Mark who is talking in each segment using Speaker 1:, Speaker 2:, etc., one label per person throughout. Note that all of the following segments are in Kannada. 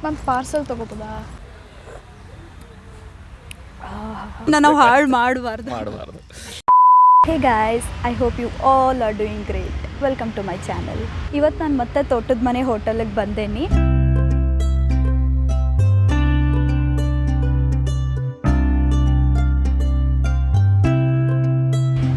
Speaker 1: ನಾನು ಪಾರ್ಸಲ್ ತೊಗೋಬೋದಾ? ನಾವು ಹಾಳು ಮಾಡಬಾರ್ದು. Hey guys, I hope you all are doing great. Welcome to my channel. ಇವತ್ತು ನಾನು ಮತ್ತೆ ತೋಟದ ಮನೆ ಹೋಟೆಲಿಗೆ ಬಂದೇನಿ.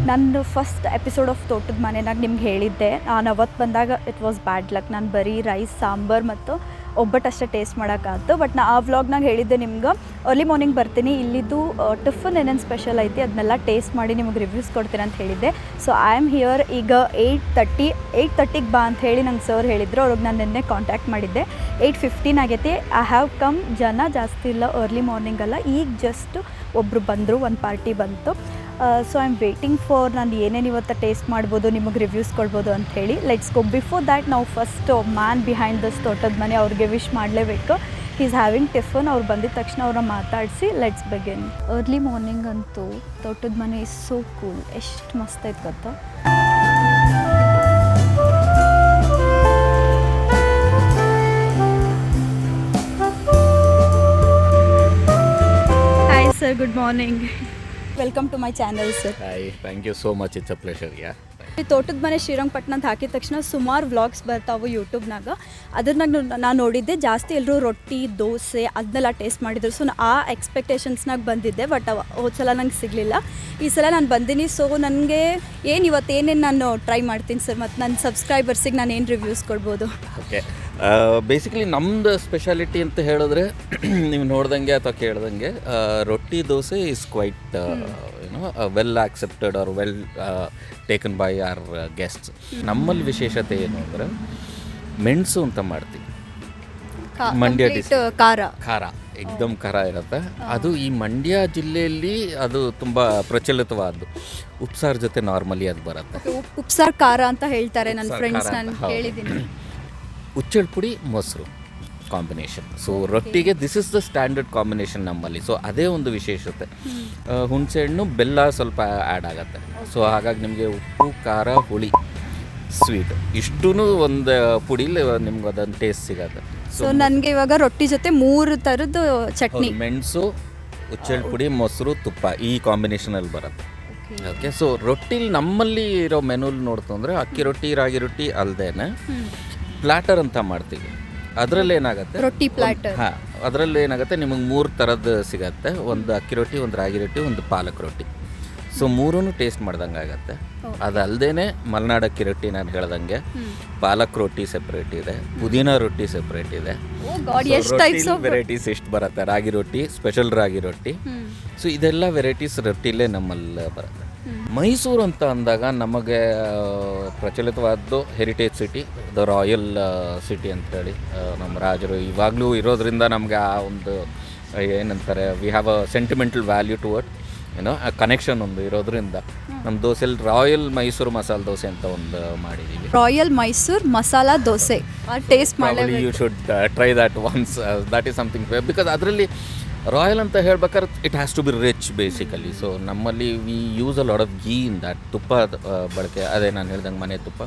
Speaker 1: ನಾನು ಫಸ್ಟ್ ಎಪಿಸೋಡ್ ಆಫ್ ತೋಟದ ಮನೆನಾಗ ನಿಮ್ಗೆ ಹೇಳಿದ್ದೆ. ನಾನು ಅವತ್ತು ಬಂದಾಗ ಇಟ್ ವಾಸ್ ಬ್ಯಾಡ್ ಲಕ್. ನಾನು ಬರೀ ರೈಸ್, ಸಾಂಬಾರು ಮತ್ತು ಒಬ್ಬಟ್ಟಷ್ಟೇ ಟೇಸ್ಟ್ ಮಾಡೋಕ್ಕಾಯ್ತು. ಬಟ್ ನಾ ಆ ವ್ಲಾಗ್ನಾಗ ಹೇಳಿದ್ದೆ ನಿಮ್ಗೆ ಅರ್ಲಿ ಮಾರ್ನಿಂಗ್ ಬರ್ತೀನಿ, ಇಲ್ಲಿದ್ದು ಟಿಫನ್ ಏನೇನು ಸ್ಪೆಷಲ್ ಐತಿ ಅದನ್ನೆಲ್ಲ ಟೇಸ್ಟ್ ಮಾಡಿ ನಿಮಗೆ ರಿವ್ಯೂಸ್ ಕೊಡ್ತೀನಿ ಅಂತ ಹೇಳಿದ್ದೆ. So I am here. ಈಗ 8:30ಗೆ ಬಾ ಅಂತ ಹೇಳಿ ನಂಗೆ ಸರ್ ಹೇಳಿದ್ರು. ಅವ್ರಿಗೆ ನಾನು ನಿನ್ನೆ ಕಾಂಟ್ಯಾಕ್ಟ್ ಮಾಡಿದ್ದೆ. 8:15 ಆಗೈತಿ. I have come. ಜನ ಜಾಸ್ತಿ ಇಲ್ಲ, ಅರ್ಲಿ ಮಾರ್ನಿಂಗಲ್ಲ. ಈಗ ಜಸ್ಟ್ ಒಬ್ಬರು ಬಂದರು, ಒಂದು ಪಾರ್ಟಿ ಬಂತು. So I am waiting for ನಾನು ಏನೇನು ಇವತ್ತು ಟೇಸ್ಟ್ ಮಾಡ್ಬೋದು, ನಿಮಗೆ ರಿವ್ಯೂಸ್ ಕೊಡ್ಬೋದು ಅಂತ ಹೇಳಿ. Let's go. ಬಿಫೋರ್ ದ್ಯಾಟ್ ನಾವು ಫಸ್ಟ್ ಮ್ಯಾನ್ ಬಿಹೈಂಡ್ ದಿಸ್ ತೋಟದ ಮನೆ ಅವ್ರಿಗೆ ವಿಶ್ ಮಾಡಲೇಬೇಕು. He is having tiffin. ಅವ್ರು ಬಂದಿದ ತಕ್ಷಣ ಅವ್ರನ್ನ ಮಾತಾಡಿಸಿ ಲೆಟ್ಸ್ ಬಿಗಿನ್. ಅರ್ಲಿ ಮಾರ್ನಿಂಗ್ ಅಂತೂ ತೋಟದ ಮನೆ ಇಸ್ ಸೋ ಕೂಲ್. ಎಷ್ಟು ಮಸ್ತ್ ಐತೆ ಗೊತ್ತಾ. Hi sir, good morning. Welcome to my channel sir.
Speaker 2: Hi, thank you so much. It's a pleasure.
Speaker 1: ಈ ತೋಟದ ಮನೆ ಶ್ರೀರಂಗಪಟ್ಟಣ ಅಂತ ಹಾಕಿದ ತಕ್ಷಣ ಸುಮಾರು ವ್ಲಾಗ್ಸ್ ಬರ್ತಾವೆ ಯೂಟ್ಯೂಬ್ನಾಗ. ಅದ್ರನಾಗ ನಾನು ನೋಡಿದ್ದೆ ಜಾಸ್ತಿ ಎಲ್ಲರೂ ರೊಟ್ಟಿ, ದೋಸೆ ಅದನ್ನೆಲ್ಲ ಟೇಸ್ಟ್ ಮಾಡಿದ್ರು. ಸೊ ಆ ಎಕ್ಸ್ಪೆಕ್ಟೇಷನ್ಸ್ನಾಗ ಬಂದಿದ್ದೆ. ಬಟ್ ಹೋದ ಸಲ ನಂಗೆ ಸಿಗಲಿಲ್ಲ. ಈ ಸಲ ನಾನು ಬಂದೀನಿ. ಸೊ ನನಗೆ ಏನೇನು ನಾನು ಟ್ರೈ ಮಾಡ್ತೀನಿ ಸರ್. ಮತ್ತು ನನ್ನ ಸಬ್ಸ್ಕ್ರೈಬರ್ಸಿಗೆ ನಾನು ಏನು ರಿವ್ಯೂಸ್ ಕೊಡ್ಬೋದು?
Speaker 2: ಓಕೆ, ಬೇಸಿಕಲಿ ನಮ್ಮದು ಸ್ಪೆಷಾಲಿಟಿ ಅಂತ ಹೇಳಿದ್ರೆ ನೀವು ನೋಡ್ದಂಗೆ ಅಥವಾ ಕೇಳ್ದಂಗೆ roti dosa is quite well accepted or well taken by our guests. ನಮ್ಮಲ್ಲಿ ವಿಶೇಷತೆ ಏನು ಅಂದರೆ ಮೆಣಸು ಅಂತ ಮಾಡ್ತೀವಿ. ಮಂಡ್ಯ ಖಾರ ಎಕ್ದಮ್ ಖಾರ ಇರುತ್ತೆ. ಅದು ಈ ಮಂಡ್ಯ ಜಿಲ್ಲೆಯಲ್ಲಿ ಅದು ತುಂಬ ಪ್ರಚಲಿತವಾದ್ದು. ಉಪ್ಸಾರು ಜೊತೆ ನಾರ್ಮಲಿ ಅದು ಬರುತ್ತೆ.
Speaker 1: ಉಪ್ಸಾರು ಖಾರ ಅಂತ ಹೇಳ್ತಾರೆ ನನ್ನ ಫ್ರೆಂಡ್ಸ್, ನಾನು ಕೇಳಿದ್ದೀನಿ.
Speaker 2: ಉಚ್ಚಳ ಪುಡಿ ಮೊಸರು ಕಾಂಬಿನೇಷನ್. ಸೊ ರೊಟ್ಟಿಗೆ this is the standard combination ನಮ್ಮಲ್ಲಿ. ಸೊ ಅದೇ ಒಂದು ವಿಶೇಷತೆ. ಹುಣಸೆ ಹಣ್ಣು, ಬೆಲ್ಲ ಸ್ವಲ್ಪ ಆ್ಯಡ್ ಆಗುತ್ತೆ. ಸೊ ಹಾಗಾಗಿ ನಿಮಗೆ ಉಪ್ಪು, ಖಾರ, ಹುಳಿ, ಸ್ವೀಟ್ ಇಷ್ಟೂ ಒಂದು ಪುಡಿಲಿ ನಿಮ್ಗೆ ಅದೊಂದು ಟೇಸ್ಟ್ ಸಿಗುತ್ತೆ.
Speaker 1: ಸೊ ನನಗೆ ಇವಾಗ ರೊಟ್ಟಿ ಜೊತೆ 3 ಥರದ್ದು ಚಟ್ನಿ,
Speaker 2: ಮೆಣಸು, ಉಚ್ಚಳ ಪುಡಿ, ಮೊಸರು, ತುಪ್ಪ ಈ ಕಾಂಬಿನೇಷನಲ್ಲಿ ಬರುತ್ತೆ. ಓಕೆ, ಸೊ ರೊಟ್ಟಿಲಿ ನಮ್ಮಲ್ಲಿ ಇರೋ ಮೆನುಲಿ ನೋಡ್ತಂದ್ರೆ ಅಕ್ಕಿ ರೊಟ್ಟಿ, ರಾಗಿ ರೊಟ್ಟಿ ಅಲ್ಲದೇನೆ ಪ್ಲಾಟರ್ ಅಂತ ಮಾಡ್ತೀವಿ. ಅದರಲ್ಲಿ ಏನಾಗುತ್ತೆ,
Speaker 1: ರೊಟ್ಟಿ ಪ್ಲಾಟರ್.
Speaker 2: ಹಾಂ, ಅದರಲ್ಲಿ ಏನಾಗುತ್ತೆ ನಿಮಗೆ 3 ಥರದ್ದು ಸಿಗುತ್ತೆ. ಒಂದು ಅಕ್ಕಿ ರೊಟ್ಟಿ, ಒಂದು ರಾಗಿ ರೊಟ್ಟಿ, ಒಂದು ಪಾಲಕ್ ರೊಟ್ಟಿ. ಸೊ 3 ಟೇಸ್ಟ್ ಮಾಡ್ದಂಗೆ ಆಗುತ್ತೆ. ಅದಲ್ಲದೆ ಮಲೆನಾಡು ಅಕ್ಕಿ ರೊಟ್ಟಿ ನಾನು ಹೇಳ್ದಂಗೆ ಪಾಲಕ್ ರೊಟ್ಟಿ ಸೆಪ್ರೇಟ್ ಇದೆ, ಪುದೀನ ರೊಟ್ಟಿ ಸೆಪ್ರೇಟ್ ಇದೆ. ವೆರೈಟೀಸ್ ಎಷ್ಟು ಬರುತ್ತೆ. ರಾಗಿ ರೊಟ್ಟಿ, ಸ್ಪೆಷಲ್ ರಾಗಿ ರೊಟ್ಟಿ. ಸೊ ಇದೆಲ್ಲ ವೆರೈಟೀಸ್ ರೊಟ್ಟಿಲೇ ನಮ್ಮಲ್ಲಿ ಬರುತ್ತೆ. ಮೈಸೂರು ಅಂತ ಅಂದಾಗ ನಮಗೆ ಪ್ರಚಲಿತವಾದ್ದು heritage city, the royal city ಅಂತೇಳಿ. ನಮ್ಮ ರಾಜರು ಇವಾಗಲೂ ಇರೋದ್ರಿಂದ ನಮಗೆ ಆ ಒಂದು ಏನಂತಾರೆ, we have a sentimental value toward ಆ ಕನೆಕ್ಷನ್ ಒಂದು ಇರೋದ್ರಿಂದ ನಮ್ಮ ದೋಸೆಲಿ ರಾಯಲ್ ಮೈಸೂರು ಮಸಾಲ ದೋಸೆ ಅಂತ ಒಂದು ಮಾಡಿದ್ದೀವಿ.
Speaker 1: ರಾಯಲ್ ಮೈಸೂರು ಮಸಾಲ ದೋಸೆ ಟೇಸ್ಟ್ ಮಾಡಿ.
Speaker 2: You should try that once. That is something because ಅದರಲ್ಲಿ ರಾಯಲ್ ಅಂತ ಹೇಳ್ಬೇಕಾದ್ರೆ it has to be rich basically. So ನಮ್ಮಲ್ಲಿ we use a lot of ghee in that. ತುಪ್ಪ ಬಳಕೆ, ಅದೇ ನಾನು ಹೇಳ್ದಂಗೆ ಮನೆ ತುಪ್ಪ,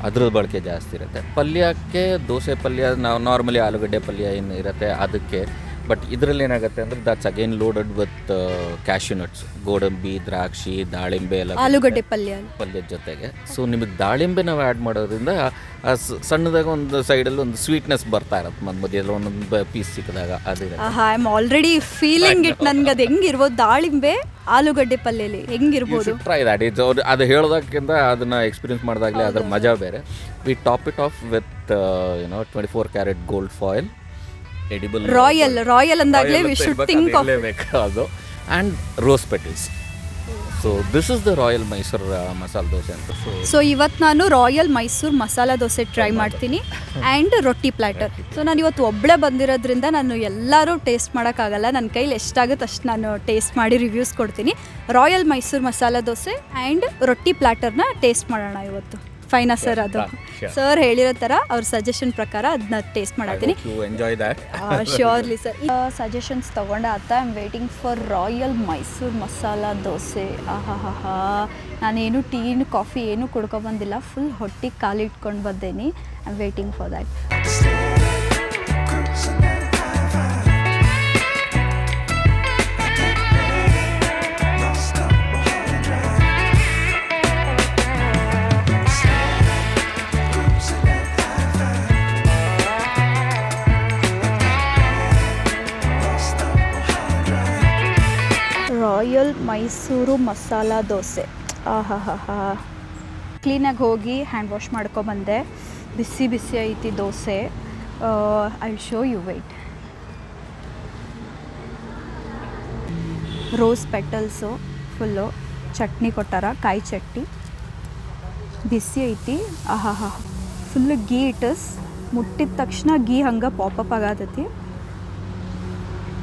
Speaker 2: ಅದ್ರದ್ದು ಬಳಕೆ ಜಾಸ್ತಿ ಇರುತ್ತೆ. ಪಲ್ಯಕ್ಕೆ ದೋಸೆ ಪಲ್ಯ ನಾವು ನಾರ್ಮಲಿ ಆಲೂಗಡ್ಡೆ ಪಲ್ಯ ಏನು ಇರುತ್ತೆ ಅದಕ್ಕೆ. ಬಟ್ ಇದರಲ್ಲಿ ಏನಾಗುತ್ತೆ ಅಂದರೆ that's again loaded with cashew nuts, ಗೋಡಂಬಿ, ದ್ರಾಕ್ಷಿ, ದಾಳಿಂಬೆ ಎಲ್ಲ
Speaker 1: ಆಲೂಗಡ್ಡೆ ಪಲ್ಯದ
Speaker 2: ಜೊತೆಗೆ. ಸೊ ನಿಮಗೆ ದಾಳಿಂಬೆ ನಾವು ಆ್ಯಡ್ ಮಾಡೋದ್ರಿಂದ ಸಣ್ಣದಾಗ ಒಂದು ಸೈಡಲ್ಲಿ ಒಂದು ಸ್ವೀಟ್ನೆಸ್ ಬರ್ತಾ ಇರುತ್ತೆ. ಮಧ್ಯದಲ್ಲಿ ಒಂದೊಂದು ಪೀಸ್ ಸಿಕ್ಕಿದಾಗ ಅದಿದೆ.
Speaker 1: I am already feeling it. ನನಗೆ ಅದು ಹೆಂಗಿರ್ಬೋದು, ದಾಳಿಂಬೆ ಆಲೂಗಡ್ಡೆ ಪಲ್ಯಲಿ ಹೆಂಗಿರ್ಬೋದು?
Speaker 2: Try that. ಇಟ್ಸ್ ಅದು ಹೇಳೋದಕ್ಕಿಂತ ಅದನ್ನು ಎಕ್ಸ್ಪೀರಿಯನ್ಸ್ ಮಾಡಿದಾಗಲೇ ಅದ್ರ ಮಜಾ ಬೇರೆ. We top it off with 24 carat gold foil, edible
Speaker 1: royal ಅಂದಾಗಲೇ ವಿ ಶುಡ್ ಥಿಂಕ್ ಆಫ್
Speaker 2: ಅದು, and rose petals. So this is the royal Mysuru masala dosa ಅಂತ.
Speaker 1: ಸೊ ಇವತ್ತು ನಾನು ರಾಯಲ್ ಮೈಸೂರು ಮಸಾಲ ದೋಸೆ ಟ್ರೈ ಮಾಡ್ತೀನಿ ಆ್ಯಂಡ್ ರೊಟ್ಟಿ ಪ್ಲಾಟರ್. ಸೊ ನಾನು ಇವತ್ತು ಒಬ್ಬಳೇ ಬಂದಿರೋದ್ರಿಂದ ನಾನು ಎಲ್ಲರೂ ಟೇಸ್ಟ್ ಮಾಡೋಕ್ಕಾಗಲ್ಲ. ನನ್ನ ಕೈಲಿ ಎಷ್ಟಾಗುತ್ತೆ ಅಷ್ಟು ನಾನು ಟೇಸ್ಟ್ ಮಾಡಿ ರಿವ್ಯೂಸ್ ಕೊಡ್ತೀನಿ. ರಾಯಲ್ ಮೈಸೂರು ಮಸಾಲ ದೋಸೆ ಆ್ಯಂಡ್ ರೊಟ್ಟಿ ಪ್ಲಾಟರ್ನ ಟೇಸ್ಟ್ ಮಾಡೋಣ ಇವತ್ತು. ಫೈನಾ ಸರ್? ಅದು ಸರ್ ಹೇಳಿರೋ ಥರ ಅವ್ರ ಸಜೆಷನ್ ಪ್ರಕಾರ ಅದನ್ನ ಟೇಸ್ಟ್ ಮಾಡತ್ತೀನಿ. Surely sir. ಸಜೆಷನ್ಸ್ ತೊಗೊಂಡೆ ಆತ. I am waiting for royal Mysuru masala dosa. ಆಹಾ, ನಾನೇನು ಟೀನು ಕಾಫಿ ಏನೂ ಕುಡ್ಕೊಬಂದಿಲ್ಲ. ಫುಲ್ ಹೊಟ್ಟಿಗೆ ಕಾಲಿಟ್ಕೊಂಡು ಬಂದೇನಿ. I am waiting for that. Mysore masala dosa. ಆಹಾ ಕ್ಲೀನಾಗಿ ಹೋಗಿ ಹ್ಯಾಂಡ್ ವಾಶ್ ಮಾಡ್ಕೊಬಂದೆ. ಬಿಸಿ ಬಿಸಿ ಐತಿ dosa. I will show you wait. Rose petals full chutney ಕೊಟ್ಟಾರ, ಕಾಯಿ ಚಟ್ನಿ ಬಿಸಿ ಐತಿ. ಆಹಾ ಫುಲ್ಲು ಗೀ ಇಟಸ್. ಮುಟ್ಟಿದ ತಕ್ಷಣ ಗೀ ಹಂಗೆ ಪಾಪಪ್ ಆಗತೈತಿ.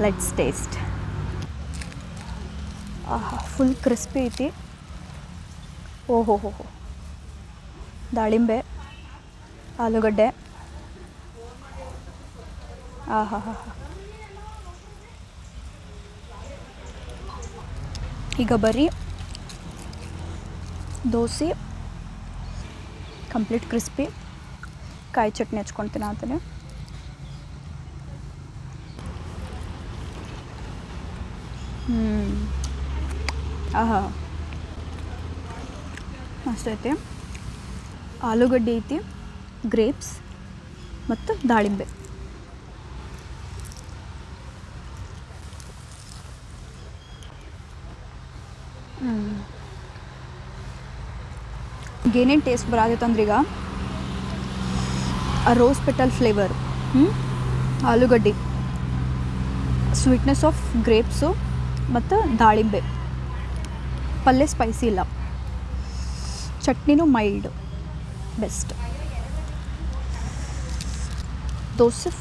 Speaker 1: Let's taste. ಆಹಾ ಫುಲ್ ಕ್ರಿಸ್ಪಿ ಐತಿ. ಓಹೋ ದಾಳಿಂಬೆ, ಆಲೂಗಡ್ಡೆ. ಆಹಾ ಈಗ ಬರೀ ದೋಸೆ ಕಂಪ್ಲೀಟ್ ಕ್ರಿಸ್ಪಿ, ಕಾಯಿ ಚಟ್ನಿ ಹಚ್ಕೊಳ್ತೀನಿ ಅಂತಾನೆ. ಆಹಾ ಮಸ್ತ್ ಐತಿ. ಆಲೂಗಡ್ಡೆ ಐತಿ, ಗ್ರೇಪ್ಸ್ ಮತ್ತು ದಾಳಿಂಬೆ. ಏನೇನು ಟೇಸ್ಟ್ ಬರಾಗೈತಂದ್ರೆ ಈಗ ಆ ರೋಸ್ ಪೆಟಲ್ ಫ್ಲೇವರ್, ಆಲೂಗಡ್ಡೆ, ಸ್ವೀಟ್ನೆಸ್ ಆಫ್ ಗ್ರೇಪ್ಸು ಮತ್ತು ದಾಳಿಂಬೆ. ಪಲ್ಯ ಸ್ಪೈಸಿ ಇಲ್ಲ, ಚಟ್ನಿನೂ mild, best. Dosa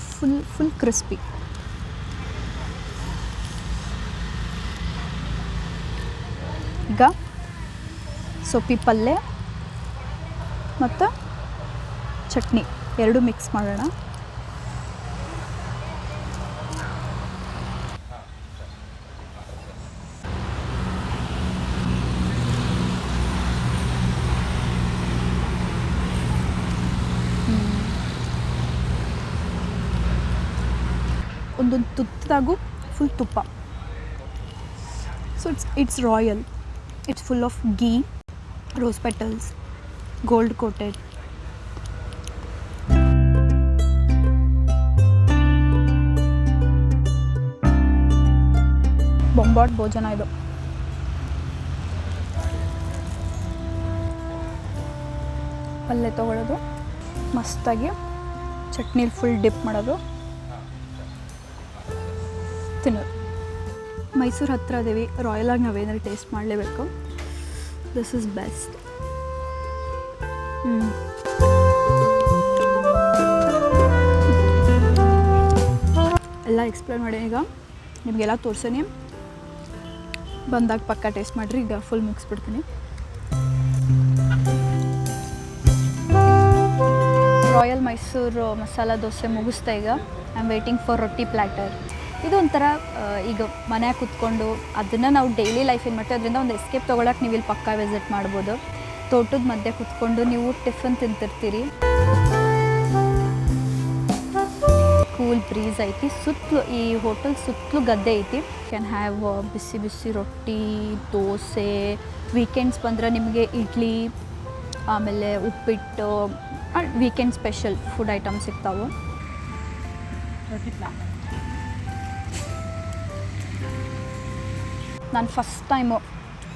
Speaker 1: full crispy. ಈಗ ಸೊಪ್ಪಿ ಪಲ್ಯ ಮತ್ತು ಚಟ್ನಿ ಎರಡು ಮಿಕ್ಸ್ ಮಾಡೋಣ. ಒಂದೊಂದು ತುತ್ತದಾಗೂ ಫುಲ್ ತುಪ್ಪ. So it's royal. It's full of ghee, rose petals, gold coated. ಬೊಂಬಾಟ್ ಭೋಜನ ಇದು. ಪಲ್ಯ ತೊಗೊಳ್ಳೋದು, ಮಸ್ತಾಗಿ ಚಟ್ನಿಲಿ ಫುಲ್ ಡಿಪ್ ಮಾಡೋದು, ತಿನ್ನೋದು. ಮೈಸೂರು ಹತ್ರ ಅದೇವಿ, ರಾಯಲಾಗಿ ನಾವೇನಾದ್ರು ಟೇಸ್ಟ್ ಮಾಡಲೇಬೇಕು. This is best. ಎಲ್ಲ ಎಕ್ಸ್ಪ್ಲೇನ್ ಮಾಡಿ. ಈಗ ನಿಮಗೆಲ್ಲ ತೋರ್ಸೀನಿ, ಬಂದಾಗ ಪಕ್ಕ ಟೇಸ್ಟ್ ಮಾಡಿರಿ. ಈಗ ಫುಲ್ ಮುಗಿಸ್ಬಿಡ್ತೀನಿ. ರಾಯಲ್ ಮೈಸೂರು ಮಸಾಲ ದೋಸೆ ಮುಗಿಸ್ತಾ. ಈಗ ಐ ಆಮ್ ವೇಟಿಂಗ್ ಫಾರ್ ರೊಟ್ಟಿ ಪ್ಲ್ಯಾಟರ್. ಇದೊಂಥರ ಈಗ ಮನ್ಯಾಗ ಕೂತ್ಕೊಂಡು ಅದನ್ನು ನಾವು ಡೈಲಿ ಲೈಫ್ ಏನು ಮಾಡ್ತೀವಿ, ಅದರಿಂದ ಒಂದು ಎಸ್ಕೇಪ್ ತೊಗೊಳಕ್ಕೆ ನೀವು ಇಲ್ಲಿ ಪಕ್ಕ ವಿಸಿಟ್ ಮಾಡ್ಬೋದು. ತೋಟದ ಮಧ್ಯೆ ಕೂತ್ಕೊಂಡು ನೀವು ಟಿಫನ್ ತಿಂತಿರ್ತೀರಿ. ಕೂಲ್ ಬ್ರೀಸ್ ಐತಿ. ಸುತ್ತಲೂ ಈ ಹೋಟೆಲ್ ಸುತ್ತಲೂ ಗದ್ದೆ ಐತಿ. ಕ್ಯಾನ್ ಹ್ಯಾವ್ ಬಿಸಿ ಬಿಸಿ ರೊಟ್ಟಿ, ದೋಸೆ. ವೀಕೆಂಡ್ಸ್ ಬಂದರೆ ನಿಮಗೆ ಇಡ್ಲಿ, ಆಮೇಲೆ ಉಪ್ಪಿಟ್ಟು, ವೀಕೆಂಡ್ ಸ್ಪೆಷಲ್ ಫುಡ್ ಐಟಮ್ಸ್ ಸಿಗ್ತಾವೆ. ರೊಟ್ಟಿ ಪ್ಲ್ಯಾಟರ್. ನಾನು ಫಸ್ಟ್ ಟೈಮು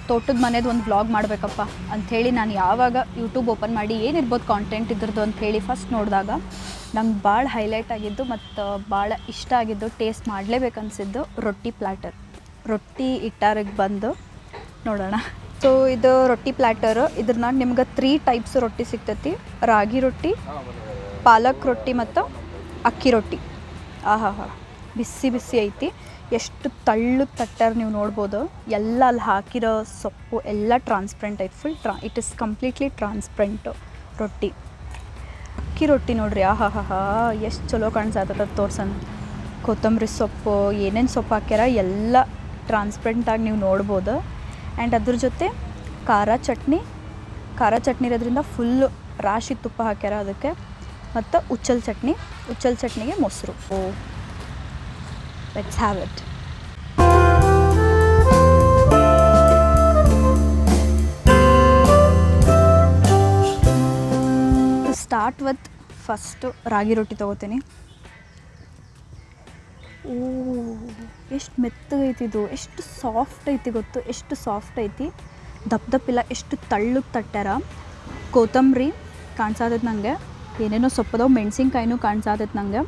Speaker 1: ತೋಟದ ಮನೆದು ಒಂದು ವ್ಲಾಗ್ ಮಾಡಬೇಕಪ್ಪ ಅಂಥೇಳಿ ನಾನು ಯಾವಾಗ ಯೂಟ್ಯೂಬ್ ಓಪನ್ ಮಾಡಿ ಏನಿರ್ಬೋದು ಕಾಂಟೆಂಟ್ ಇದ್ರದ್ದು ಅಂಥೇಳಿ ಫಸ್ಟ್ ನೋಡಿದಾಗ ನಂಗೆ ಭಾಳ ಹೈಲೈಟ್ ಆಗಿದ್ದು ಮತ್ತು ಭಾಳ ಇಷ್ಟ ಆಗಿದ್ದು, ಟೇಸ್ಟ್ ಮಾಡಲೇಬೇಕನ್ಸಿದ್ದು ರೊಟ್ಟಿ ಪ್ಲ್ಯಾಟರ್. ರೊಟ್ಟಿ ಇಟ್ಟಾರಿಗೆ ಬಂದು ನೋಡೋಣ. ಸೊ ಇದು ರೊಟ್ಟಿ ಪ್ಲ್ಯಾಟರು. ಇದ್ರನ್ನ ನಿಮ್ಗೆ 3 ಟೈಪ್ಸ್ ರೊಟ್ಟಿ ಸಿಗ್ತೈತಿ. ರಾಗಿ ರೊಟ್ಟಿ, ಪಾಲಕ್ ರೊಟ್ಟಿ ಮತ್ತು ಅಕ್ಕಿ ರೊಟ್ಟಿ. ಆಹಾ ಬಿಸಿ ಬಿಸಿ ಐತಿ. ಎಷ್ಟು ತಳ್ಳು ತಟ್ಟಾರೆ ನೀವು ನೋಡ್ಬೋದು. ಎಲ್ಲ ಅಲ್ಲಿ ಹಾಕಿರೋ ಸೊಪ್ಪು ಎಲ್ಲ ಟ್ರಾನ್ಸ್ಪರೆಂಟ್ ಐತೆ. Full it is completely transparent ರೊಟ್ಟಿ. ಅಕ್ಕಿ ರೊಟ್ಟಿ ನೋಡ್ರಿ. ಆಹಾ ಎಷ್ಟು ಚಲೋ ಕಾಣಿಸತ್ತದ ತೋರ್ಸನ್. ಕೊತ್ತಂಬರಿ ಸೊಪ್ಪು, ಏನೇನು ಸೊಪ್ಪು ಹಾಕ್ಯಾರ ಎಲ್ಲ ಟ್ರಾನ್ಸ್ಪರೆಂಟಾಗಿ ನೀವು ನೋಡ್ಬೋದು. ಆ್ಯಂಡ್ ಅದ್ರ ಜೊತೆ ಖಾರ ಚಟ್ನಿ ಇರೋದ್ರಿಂದ ಫುಲ್ಲು ರಾಶಿ ತುಪ್ಪ ಹಾಕ್ಯಾರ ಅದಕ್ಕೆ. ಮತ್ತು ಉಚ್ಚಲ್ ಚಟ್ನಿಗೆ ಮೊಸರು. Let's have it. To start with, first ragi roti ತೊಗೋತೀನಿ. ಓ ಎಷ್ಟು ಮೆತ್ತಗೈತಿ ಇದು, ಎಷ್ಟು ಸಾಫ್ಟ್ ಐತಿ ಗೊತ್ತು, ಎಷ್ಟು ಸಾಫ್ಟ್ ಐತಿ, ದಪ್ಪ ದಪ್ಪಿಲ್ಲ, ಎಷ್ಟು ತಳ್ಳಗೆ ತಟ್ಟಾರ. ಕೊತ್ತಂಬರಿ ಕಾಣಿಸಾತೈತೆ ನನಗೆ, ಏನೇನೋ ಸೊಪ್ಪದವು, ಮೆಣಸಿನ್ಕಾಯಿನೂ ಕಾಣಿಸಾತೈತೆ ನನಗೆ,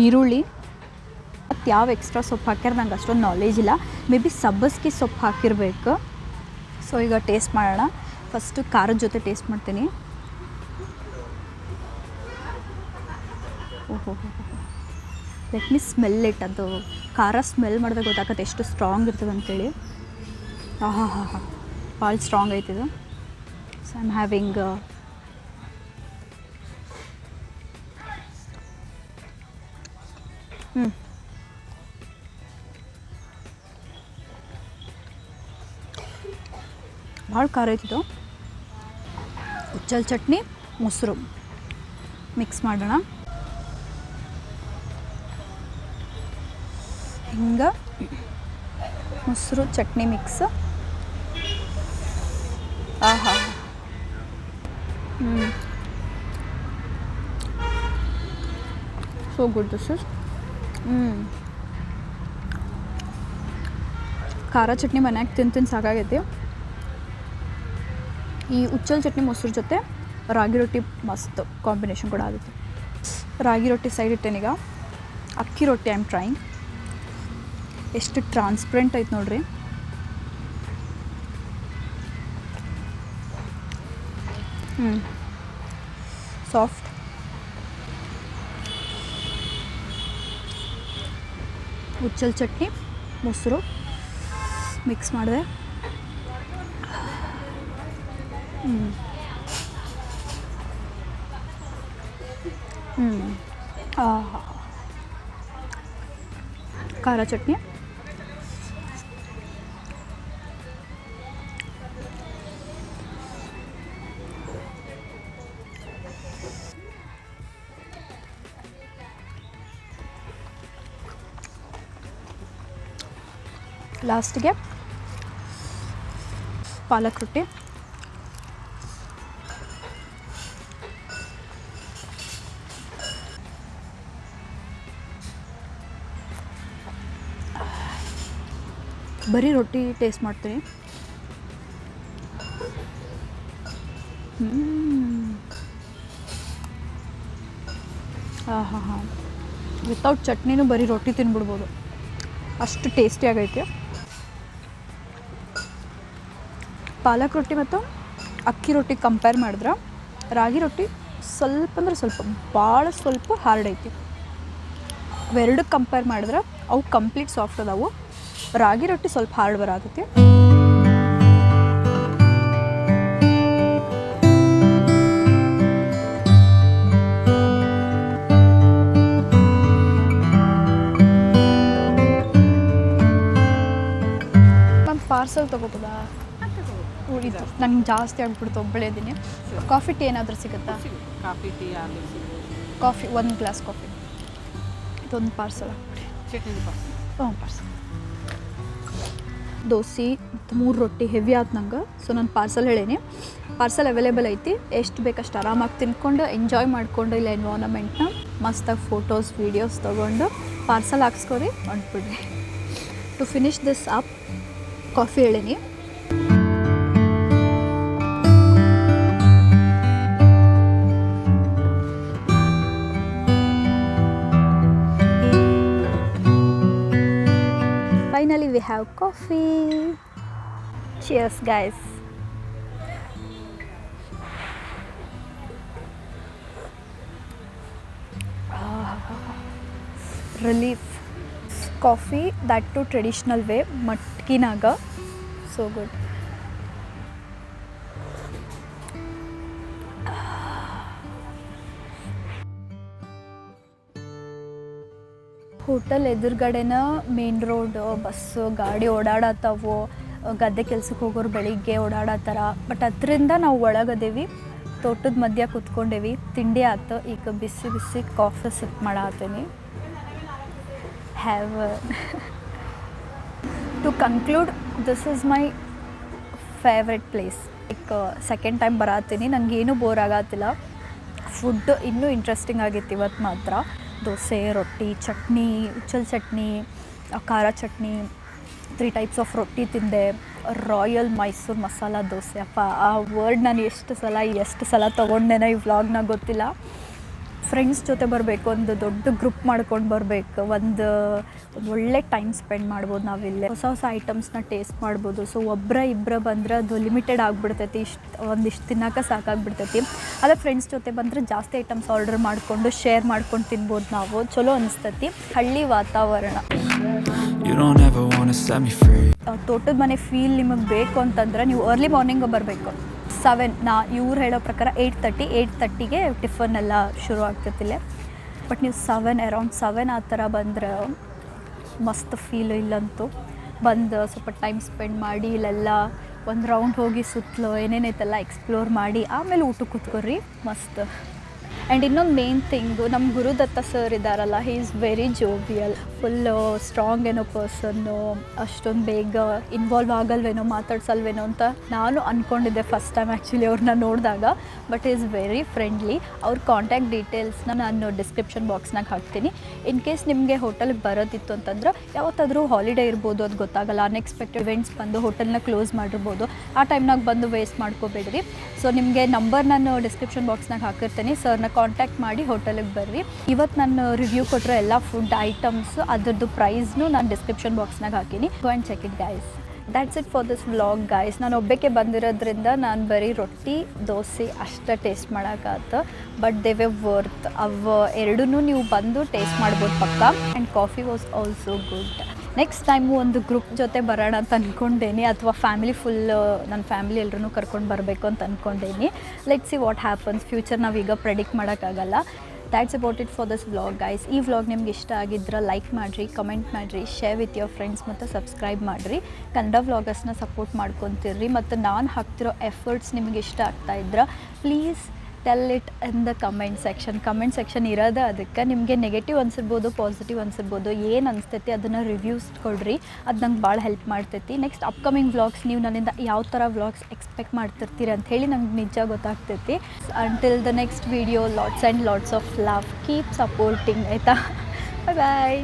Speaker 1: ಈರುಳ್ಳಿ ಮತ್ತು ಯಾವ ಎಕ್ಸ್ಟ್ರಾ ಸೊಪ್ಪು ಹಾಕ್ಯಾರ ನಂಗೆ ಅಷ್ಟೊಂದು ನಾಲೇಜ್ ಇಲ್ಲ. ಮೇ ಬಿ ಸಬ್ಬಸ್ಗೆ ಸೊಪ್ಪು ಹಾಕಿರ್ಬೇಕು. ಸೊ ಈಗ ಟೇಸ್ಟ್ ಮಾಡೋಣ. ಫಸ್ಟು ಖಾರದ ಜೊತೆ ಟೇಸ್ಟ್ ಮಾಡ್ತೀನಿ. ಓಹೋ, ಲೆಟ್ ಮಿ ಸ್ಮೆಲ್ ಇಟ್. ಅದು ಖಾರ ಸ್ಮೆಲ್ ಮಾಡಿದಾಗ ಗೊತ್ತಾಗತ್ತೆ ಎಷ್ಟು ಸ್ಟ್ರಾಂಗ್ ಇರ್ತದೆ ಅಂತೇಳಿ. ಆಹಾ ಭಾಳ ಸ್ಟ್ರಾಂಗ್ ಐತಿದು. ಸೊ ಐ ಆಮ್ ಹ್ಯಾವಿಂಗ್ ಭಾಳ ಖಾರ ಐತಿದು. ಉಚ್ಚಲ್ ಚಟ್ನಿ, ಮೊಸರು ಮಿಕ್ಸ್ ಮಾಡೋಣ. ಹಿಂಗೆ ಮೊಸರು ಚಟ್ನಿ ಮಿಕ್ಸ್. ಆಹಾ, ಸೊ ಗುಡ್ ದಿಸ್ ಇಸ್. ಖಾರ ಚಟ್ನಿ ಮನ್ಯಾಗ ತಿಂದು ಸಾಕಾಗೈತಿ. ಈ ಉಚ್ಚಲ್ ಚಟ್ನಿ ಮೊಸರು ಜೊತೆ ರಾಗಿ ರೊಟ್ಟಿ ಮಸ್ತ್ ಕಾಂಬಿನೇಷನ್ ಕೂಡ ಆಗುತ್ತೆ. ರಾಗಿ ರೊಟ್ಟಿ ಸೈಡ್ ಇಟ್ಟೇನೀಗ. ಅಕ್ಕಿ ರೊಟ್ಟಿ ಐ ಆಮ್ ಟ್ರೈಯಿಂಗ್. ಎಷ್ಟು ಟ್ರಾನ್ಸ್ಪರೆಂಟ್ ಐತೆ ನೋಡ್ರಿ. ಸಾಫ್ಟ್. ಉಚ್ಚಲ್ ಚಟ್ನಿ ಮೊಸರು ಮಿಕ್ಸ್ ಮಾಡಿದೆ. ಖಾರ ಚಟ್ನಿ, ಲಾಸ್ಟಿಗೆ ಪಾಲಕ್ ರೊಟ್ಟಿ. ಬರೀ ರೊಟ್ಟಿ ಟೇಸ್ಟ್ ಮಾಡ್ತೀನಿ. ಹಾಂ ವಿತೌಟ್ ಚಟ್ನಿನೂ ಬರೀ ರೊಟ್ಟಿ ತಿನ್ಬಿಡ್ಬೋದು, ಅಷ್ಟು ಟೇಸ್ಟಿಯಾಗೈತೆ. ಪಾಲಕ್ ರೊಟ್ಟಿ ಮತ್ತು ಅಕ್ಕಿ ರೊಟ್ಟಿ ಕಂಪೇರ್ ಮಾಡಿದ್ರೆ ರಾಗಿ ರೊಟ್ಟಿ ಸ್ವಲ್ಪ ಅಂದ್ರೆ ಸ್ವಲ್ಪ, ಭಾಳ ಸ್ವಲ್ಪ ಹಾರ್ಡ್ ಐತಿ. ಅವೆರಡಕ್ಕೆ ಕಂಪೇರ್ ಮಾಡಿದ್ರೆ ಅವು ಕಂಪ್ಲೀಟ್ ಸಾಫ್ಟ್ ಅದಾವು. ರಾಗಿ ರೊಟ್ಟಿ ಸ್ವಲ್ಪ ಹಾರ್ಡ್ ಬರತೈತಿ. ನಾನು ಪಾರ್ಸಲ್ ತೊಗೋಬೋದಾ? ಉಳಿತು ನಂಗೆ ಜಾಸ್ತಿ ಆಗ್ಬಿಡ್ತು, ಒಬ್ಬಳೇ ಇದ್ದೀನಿ. ಕಾಫಿ ಟೀ ಏನಾದರೂ ಸಿಗುತ್ತಾ?
Speaker 3: Coffee tea
Speaker 1: coffee 1 glass coffee. ಇದೊಂದು parcel
Speaker 3: chutney parcel.
Speaker 1: Parcel. Dosa ಮತ್ತು 3 ರೊಟ್ಟಿ ಹೆವಿ ಆಯ್ತು ನಂಗೆ. ಸೊ ನಾನು ಪಾರ್ಸಲ್ ಹೇಳೀನಿ. ಪಾರ್ಸಲ್ ಅವೈಲೇಬಲ್ ಐತಿ. ಎಷ್ಟು ಬೇಕಷ್ಟು ಆರಾಮಾಗಿ ತಿನ್ಕೊಂಡು ಎಂಜಾಯ್ ಮಾಡಿಕೊಂಡು ಇಲ್ಲ ಎನ್ವೈರನ್ಮೆಂಟ್ನ ಮಸ್ತಾಗಿ ಫೋಟೋಸ್ ವೀಡಿಯೋಸ್ ತೊಗೊಂಡು ಪಾರ್ಸಲ್ ಹಾಕ್ಸ್ಕೊರಿ ಹೊಂಟ್ಬಿಡ್ರಿ. To finish this up coffee ಹೇಳೀನಿ. Finally we have coffee. Cheers guys. Relief. Coffee that too traditional way, matkinaga. So good. Hotel ಎದುರುಗಡೆನ ಮೇನ್ ರೋಡ್, ಬಸ್ಸು ಗಾಡಿ ಓಡಾಡತ್ತವು. ಗದ್ದೆ ಕೆಲ್ಸಕ್ಕೆ ಹೋಗೋರು ಬೆಳಿಗ್ಗೆ ಓಡಾಡತ್ತಾರ. ಬಟ್ ಅದರಿಂದ ನಾವು ಒಳಗದೇವಿ, ತೋಟದ ಮಧ್ಯ ಕೂತ್ಕೊಂಡೇವಿ. ತಿಂಡಿ ಆಯ್ತು, ಈಗ ಬಿಸಿ ಬಿಸಿ ಕಾಫಿ ಸಿಪ್ ಮಾಡತ್ತೀನಿ. Have to conclude, this is my favourite place. Like second time ಬರತ್ತೀನಿ. ನನಗೇನು ಬೋರ್ ಆಗತ್ತಿಲ್ಲ. ಫುಡ್ ಇನ್ನೂ ಇಂಟ್ರೆಸ್ಟಿಂಗ್ ಆಗಿತ್ತು ಇವತ್ತು ಮಾತ್ರ. ದೋಸೆ, ರೊಟ್ಟಿ, ಚಟ್ನಿ, ಉಚ್ಚಲ್ ಚಟ್ನಿ, ಖಾರ ಚಟ್ನಿ, 3 ಟೈಪ್ಸ್ ಆಫ್ ರೊಟ್ಟಿ ತಿಂದೆ. ರಾಯಲ್ ಮೈಸೂರು ಮಸಾಲ ದೋಸೆ, ಅಪ್ಪ ಆ ವರ್ಡ್ ನಾನು ಎಷ್ಟು ಸಲ ತೊಗೊಂಡೇನೋ ಈ ವ್ಲಾಗ್ನಾಗ ಗೊತ್ತಿಲ್ಲ. ಫ್ರೆಂಡ್ಸ್ ಜೊತೆ ಬರಬೇಕು, ಒಂದು ದೊಡ್ಡ ಗ್ರೂಪ್ ಮಾಡ್ಕೊಂಡು ಬರಬೇಕು, ಒಂದು ಒಳ್ಳೆ ಟೈಮ್ ಸ್ಪೆಂಡ್ ಮಾಡ್ಬೋದು. ನಾವಿಲ್ಲೇ ಹೊಸ ಐಟಮ್ಸ್ನ ಟೇಸ್ಟ್ ಮಾಡ್ಬೋದು. ಸೊ ಇಬ್ಬರ ಬಂದ್ರೆ ಅದು ಲಿಮಿಟೆಡ್ ಆಗಿಬಿಡ್ತೈತಿ, ಒಂದಿಷ್ಟು ತಿನ್ನೋಕೆ ಸಾಕಾಗ್ಬಿಡ್ತೈತಿ. ಅದೇ ಫ್ರೆಂಡ್ಸ್ ಜೊತೆ ಬಂದರೆ ಜಾಸ್ತಿ ಐಟಮ್ಸ್ ಆರ್ಡರ್ ಮಾಡಿಕೊಂಡು ಶೇರ್ ಮಾಡ್ಕೊಂಡು ತಿನ್ಬೋದು ನಾವು. ಚಲೋ ಅನಿಸ್ತೈತಿ. ಹಳ್ಳಿ ವಾತಾವರಣ, ತೋಟದ ಮನೆ ಫೀಲ್ ನಿಮಗೆ ಬೇಕು ಅಂತಂದ್ರೆ ನೀವು ಅರ್ಲಿ ಮಾರ್ನಿಂಗ್ ಬರಬೇಕು. 7 ಇವ್ರು ಹೇಳೋ ಪ್ರಕಾರ 8:30ಗೆ ಟಿಫನ್ ಎಲ್ಲ ಶುರು ಆಗ್ತೈತಿಲ್ಲ. ಬಟ್ ನೀವು ಅರೌಂಡ್ 7 ಆ ಥರ ಬಂದ್ರೆ ಮಸ್ತ್ ಫೀಲ್. ಇಲ್ಲಂತೂ ಬಂದು ಸ್ವಲ್ಪ ಟೈಮ್ ಸ್ಪೆಂಡ್ ಮಾಡಿ ಇಲ್ಲೆಲ್ಲ ಒಂದು ರೌಂಡ್ ಹೋಗಿ ಸುತ್ತಲೋ ಏನೇನೈತೆಲ್ಲ ಎಕ್ಸ್ಪ್ಲೋರ್ ಮಾಡಿ ಆಮೇಲೆ ಊಟಕ್ಕೆ ಕೂತ್ಕೊರಿ, ಮಸ್ತ್. ಆ್ಯಂಡ್ ಇನ್ನೊಂದು ಮೇನ್ ಥಿಂಗು, ನಮ್ಮ ಗುರುದತ್ತ ಸರ್ ಇದ್ದಾರಲ್ಲ, he is very jovial, full strong ಏನೋ ಪರ್ಸನ್ನು, ಅಷ್ಟೊಂದು ಬೇಗ ಇನ್ವಾಲ್ವ್ ಆಗಲ್ವೇನೋ, ಮಾತಾಡ್ಸಲ್ವೇನೋ ಅಂತ ನಾನು ಅಂದ್ಕೊಂಡಿದ್ದೆ ಫಸ್ಟ್ ಟೈಮ್ ಆ್ಯಕ್ಚುಲಿ ಅವ್ರನ್ನ ನೋಡಿದಾಗ. But is very friendly. ಅವ್ರ ಕಾಂಟ್ಯಾಕ್ಟ್ ಡೀಟೇಲ್ಸ್ನ ನಾನು ಡಿಸ್ಕ್ರಿಪ್ಷನ್ ಬಾಕ್ಸ್ನಾಗ ಹಾಕ್ತೀನಿ. ಇನ್ ಕೇಸ್ ನಿಮಗೆ ಹೋಟೆಲ್ಗೆ ಬರೋದಿತ್ತು ಅಂತಂದ್ರೆ, ಯಾವತ್ತಾದರೂ ಹಾಲಿಡೇ ಇರ್ಬೋದು, ಅದು ಗೊತ್ತಾಗಲ್ಲ, ಅನ್ಎಕ್ಸ್ಪೆಕ್ಟೆಡ್ ಇವೆಂಟ್ಸ್ ಬಂದು ಹೋಟೆಲ್ನ ಕ್ಲೋಸ್ ಮಾಡಿರ್ಬೋದು. ಆ ಟೈಮ್ನಾಗ ಬಂದು ವೇಸ್ಟ್ ಮಾಡ್ಕೋಬೇಡ್ರಿ. ಸೊ ನಿಮಗೆ ನಂಬರ್ ನಾನು ಡಿಸ್ಕ್ರಿಪ್ಷನ್ ಬಾಕ್ಸ್ನಾಗ ಹಾಕಿರ್ತೀನಿ, ಸರ್ನ ಕಾಂಟ್ಯಾಕ್ಟ್ ಮಾಡಿ ಹೋಟೆಲಿಗೆ ಬರ್ರಿ. ಇವತ್ತು ನಾನು ರಿವ್ಯೂ ಕೊಟ್ಟರೆ ಎಲ್ಲ ಫುಡ್ ಐಟಮ್ಸ್ ಅದರದ್ದು ಪ್ರೈಸ್ನು ನಾನು ಡಿಸ್ಕ್ರಿಪ್ಷನ್ ಬಾಕ್ಸ್ನಾಗ ಹಾಕೀನಿ. Go and check it guys. That's it for this vlog guys. ನಾನು ಒಬ್ಬಕ್ಕೆ ಬಂದಿರೋದ್ರಿಂದ ನಾನು ಬರೀ ರೊಟ್ಟಿ ದೋಸೆ ಅಷ್ಟೇ ಟೇಸ್ಟ್ ಮಾಡೋಕ್ಕಾಯ್ತು. But they were worth. ಅವು ಎರಡೂ ನೀವು ಬಂದು ಟೇಸ್ಟ್ ಮಾಡ್ಬೋದು ಪಕ್ಕ. And coffee was also good. Next time ಒಂದು ಗ್ರೂಪ್ ಜೊತೆ ಬರೋಣ ಅಂತ ಅಂದ್ಕೊಂಡೇನಿ, ಅಥವಾ ಫ್ಯಾಮಿಲಿ ನನ್ನ ಫ್ಯಾಮಿಲಿ ಎಲ್ಲರೂ ಕರ್ಕೊಂಡು ಬರಬೇಕು ಅಂತ ಅಂದ್ಕೊಂಡೇನಿ. Let's see what happens. Future ನಾವೀಗ ಪ್ರೆಡಿಕ್ಟ್ ಮಾಡೋಕ್ಕಾಗಲ್ಲ. That's about it for this vlog guys. ಈ ವ್ಲಾಗ್ ನಿಮ್ಗೆ ಇಷ್ಟ ಆಗಿದ್ರೆ ಲೈಕ್ ಮಾಡಿರಿ, ಕಮೆಂಟ್ ಮಾಡಿರಿ, ಶೇರ್ ವಿತ್ ಯುವರ್ ಫ್ರೆಂಡ್ಸ್ ಮತ್ತು ಸಬ್ಸ್ಕ್ರೈಬ್ ಮಾಡಿರಿ. ಕನ್ನಡ ವ್ಲಾಗರ್ಸ್ನ ಸಪೋರ್ಟ್ ಮಾಡ್ಕೊತಿರ್ರಿ. ಮತ್ತು ನಾನು ಹಾಕ್ತಿರೋ ಎಫರ್ಟ್ಸ್ ನಿಮಗೆ ಇಷ್ಟ ಆಗ್ತಾಯಿದ್ರೆ please tell it in the comment section ಇರೋದು. ಅದಕ್ಕೆ ನಿಮಗೆ ನೆಗೆಟಿವ್ ಅನ್ಸಿರ್ಬೋದು, ಪಾಸಿಟಿವ್ ಅನ್ಸಿರ್ಬೋದು, ಏನು ಅನಿಸ್ತೈತಿ ಅದನ್ನು ರಿವ್ಯೂಸ್ ಕೊಡ್ರಿ. ಅದು ನಂಗೆ ಭಾಳ ಹೆಲ್ಪ್ ಮಾಡ್ತೈತಿ. ನೆಕ್ಸ್ಟ್ ಅಪ್ಕಮಿಂಗ್ ವ್ಲಾಗ್ಸ್ ನೀವು ನನ್ನಿಂದ ಯಾವ ಥರ ವ್ಲಾಗ್ಸ್ ಎಕ್ಸ್ಪೆಕ್ಟ್ ಮಾಡ್ತಿರ್ತೀರಿ ಅಂಥೇಳಿ ನಂಗೆ ನಿಜ ಗೊತ್ತಾಗ್ತೈತಿ. Until the next video, lots and lots of love. Keep supporting, ಆಯಿತಾ? ಬಾಯ್ ಬಾಯ್.